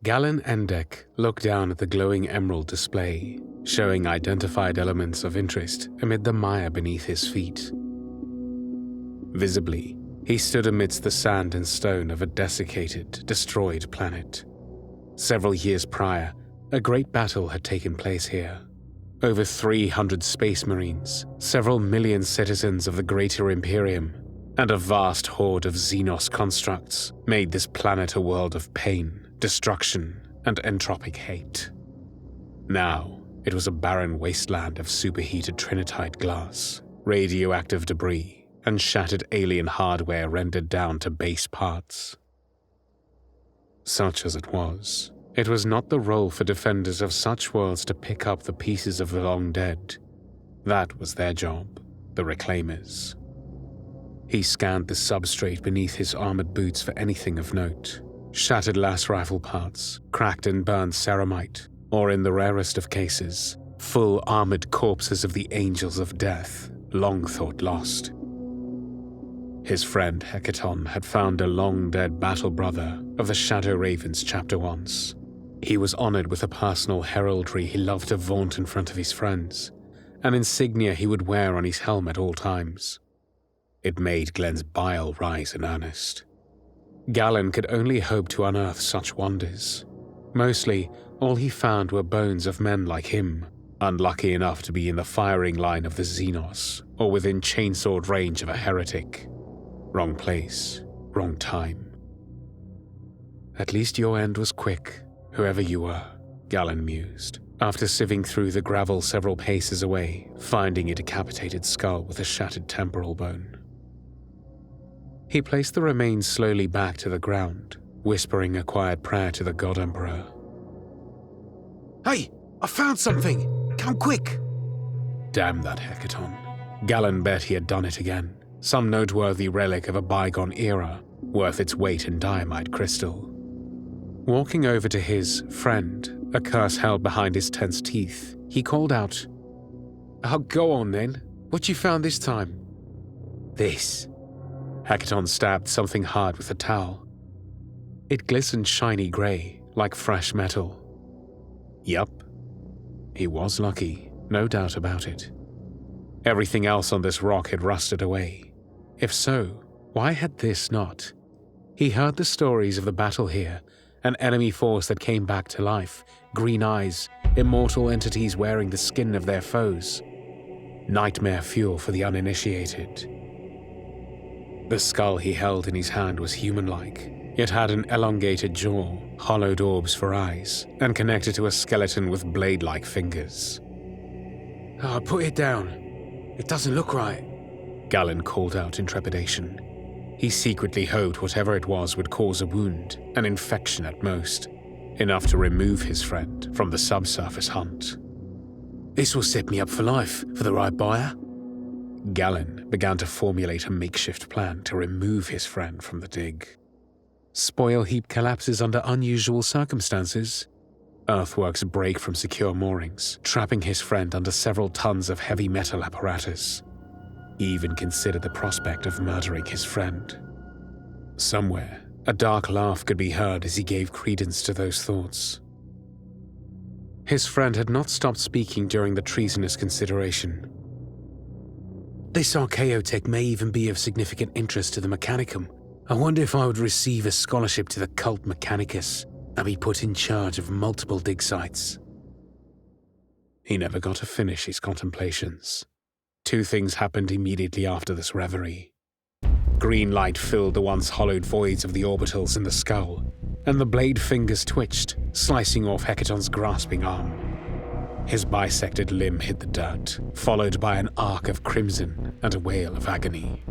Galen Endek looked down at the glowing emerald display, showing identified elements of interest amid the mire beneath his feet. Visibly, he stood amidst the sand and stone of a desiccated, destroyed planet. Several years prior, a great battle had taken place here. Over 300 space marines, several million citizens of the Greater Imperium, and a vast horde of Xenos constructs made this planet a world of pain, destruction, and entropic hate. Now, it was a barren wasteland of superheated trinitite glass, radioactive debris, and shattered alien hardware rendered down to base parts. Such as it was not the role for defenders of such worlds to pick up the pieces of the long dead. That was their job, the Reclaimers. He scanned the substrate beneath his armored boots for anything of note. Shattered las rifle parts, cracked and burned ceramite, or in the rarest of cases, full armored corpses of the Angels of Death, long thought lost. His friend Hecaton had found a long-dead battle brother of the Shadow Ravens chapter once. He was honored with a personal heraldry he loved to vaunt in front of his friends, an insignia he would wear on his helm at all times. It made Glenn's bile rise in earnest. Galen could only hope to unearth such wonders. Mostly, all he found were bones of men like him, unlucky enough to be in the firing line of the Xenos, or within chainsword range of a heretic. Wrong place, wrong time. At least your end was quick, whoever you were, Galen mused, after sieving through the gravel several paces away, finding a decapitated skull with a shattered temporal bone. He placed the remains slowly back to the ground, whispering a quiet prayer to the God Emperor. "Hey, I found something! Come quick!" Damn that Hecaton. Galen bet he had done it again. Some noteworthy relic of a bygone era, worth its weight in diamide crystal. Walking over to his friend, a curse held behind his tense teeth, he called out, "Oh, go on then. What you found this time?" "This." Hecaton stabbed something hard with a towel. It glistened shiny grey, like fresh metal. Yup. He was lucky, no doubt about it. Everything else on this rock had rusted away. If so, why had this not? He heard the stories of the battle here, an enemy force that came back to life, green eyes, immortal entities wearing the skin of their foes. Nightmare fuel for the uninitiated. The skull he held in his hand was human-like. It had an elongated jaw, hollowed orbs for eyes, and connected to a skeleton with blade-like fingers. "Oh, put it down. It doesn't look right," Galen called out in trepidation. He secretly hoped whatever it was would cause a wound, an infection at most, enough to remove his friend from the subsurface hunt. "This will set me up for life, for the right buyer." Galen began to formulate a makeshift plan to remove his friend from the dig. Spoil heap collapses under unusual circumstances. Earthworks break from secure moorings, trapping his friend under several tons of heavy metal apparatus. He even considered the prospect of murdering his friend. Somewhere, a dark laugh could be heard as he gave credence to those thoughts. His friend had not stopped speaking during the treasonous consideration. "This archaeotech may even be of significant interest to the Mechanicum. I wonder if I would receive a scholarship to the cult Mechanicus and be put in charge of multiple dig sites." He never got to finish his contemplations. Two things happened immediately after this reverie. Green light filled the once hollowed voids of the orbitals in the skull, and the blade fingers twitched, slicing off Hecaton's grasping arm. His bisected limb hit the dirt, followed by an arc of crimson and a wail of agony.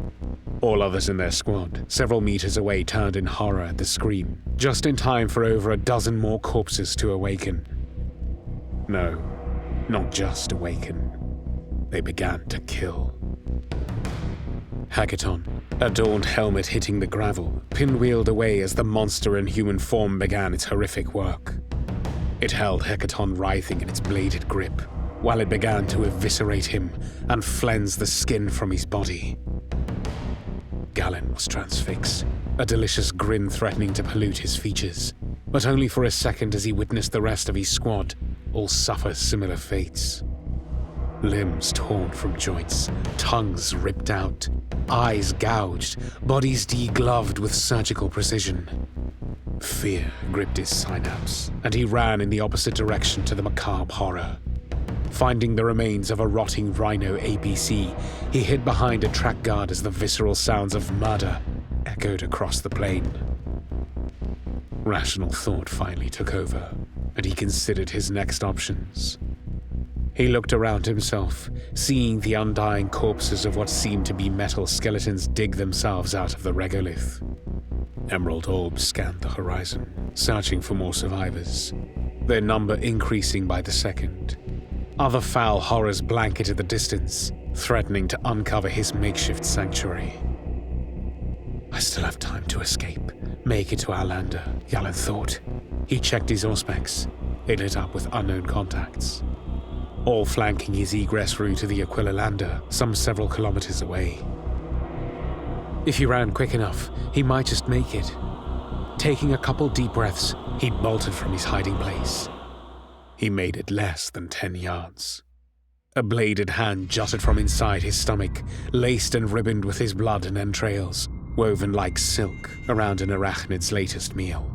All others in their squad, several meters away, turned in horror at the scream, just in time for over a dozen more corpses to awaken. No, not just awaken. They began to kill. Hecaton, adorned helmet hitting the gravel, pinwheeled away as the monster in human form began its horrific work. It held Hecaton writhing in its bladed grip, while it began to eviscerate him and flens the skin from his body. Galen was transfixed, a delicious grin threatening to pollute his features, but only for a second as he witnessed the rest of his squad all suffer similar fates. Limbs torn from joints, tongues ripped out, eyes gouged, bodies degloved with surgical precision. Fear gripped his synapse, and he ran in the opposite direction to the macabre horror. Finding the remains of a rotting rhino APC, he hid behind a track guard as the visceral sounds of murder echoed across the plain. Rational thought finally took over, and he considered his next options. He looked around himself, seeing the undying corpses of what seemed to be metal skeletons dig themselves out of the regolith. Emerald orbs scanned the horizon, searching for more survivors, their number increasing by the second. Other foul horrors blanketed the distance, threatening to uncover his makeshift sanctuary. I still have time to escape, make it to our lander, Galen thought. He checked his auspex. It lit up with unknown contacts, all flanking his egress route to the Aquila lander, some several kilometers away. If he ran quick enough, he might just make it. Taking a couple deep breaths, he bolted from his hiding place. He made it less than 10 yards. A bladed hand jutted from inside his stomach, laced and ribboned with his blood and entrails, woven like silk around an arachnid's latest meal.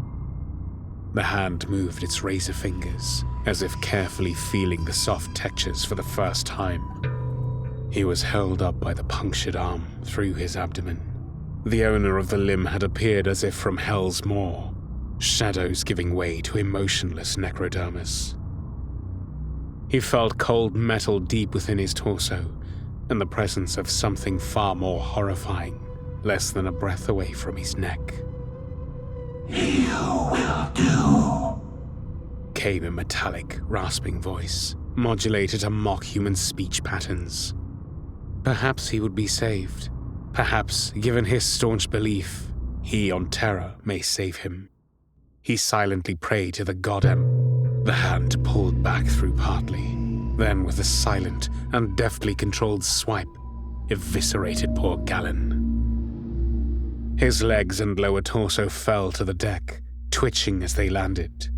The hand moved its razor fingers, as if carefully feeling the soft textures for the first time. He was held up by the punctured arm through his abdomen. The owner of the limb had appeared as if from hell's maw, shadows giving way to emotionless necrodermis. He felt cold metal deep within his torso, and the presence of something far more horrifying, less than a breath away from his neck. "You will do," came a metallic, rasping voice, modulated to mock human speech patterns. Perhaps he would be saved. Perhaps, given his staunch belief, he on Terra may save him. He silently prayed to the god The hand pulled back through partly, then with a silent and deftly controlled swipe, eviscerated poor Galen. His legs and lower torso fell to the deck, twitching as they landed.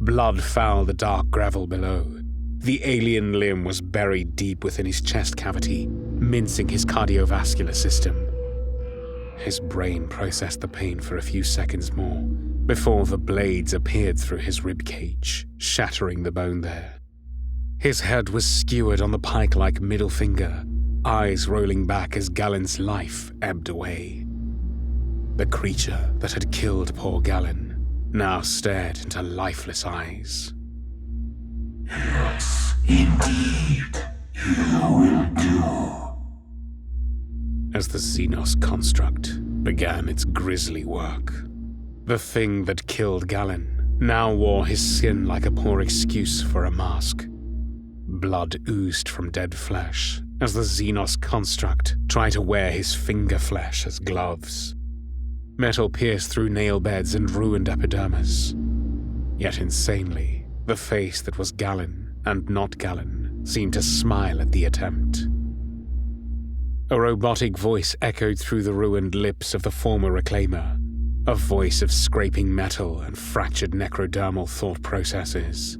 Blood fouled the dark gravel below. The alien limb was buried deep within his chest cavity, mincing his cardiovascular system. His brain processed the pain for a few seconds more, before the blades appeared through his ribcage, shattering the bone there. His head was skewered on the pike-like middle finger, eyes rolling back as Galen's life ebbed away. The creature that had killed poor Galen now stared into lifeless eyes. "Yes, indeed, you will do." As the Xenos construct began its grisly work, the thing that killed Galen now wore his skin like a poor excuse for a mask. Blood oozed from dead flesh as the Xenos construct tried to wear his finger flesh as gloves. Metal pierced through nail beds and ruined epidermis. Yet insanely, the face that was Galen and not Galen seemed to smile at the attempt. A robotic voice echoed through the ruined lips of the former reclaimer, a voice of scraping metal and fractured necrodermal thought processes.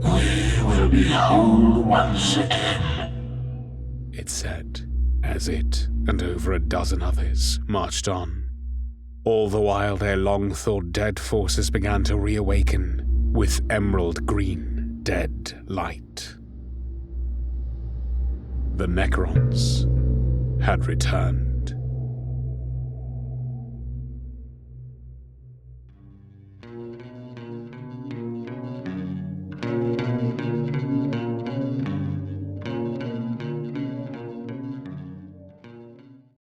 "We will be whole once again," it said, as it and over a dozen others marched on. All the while their long-thought dead forces began to reawaken with emerald green dead light. The Necrons had returned.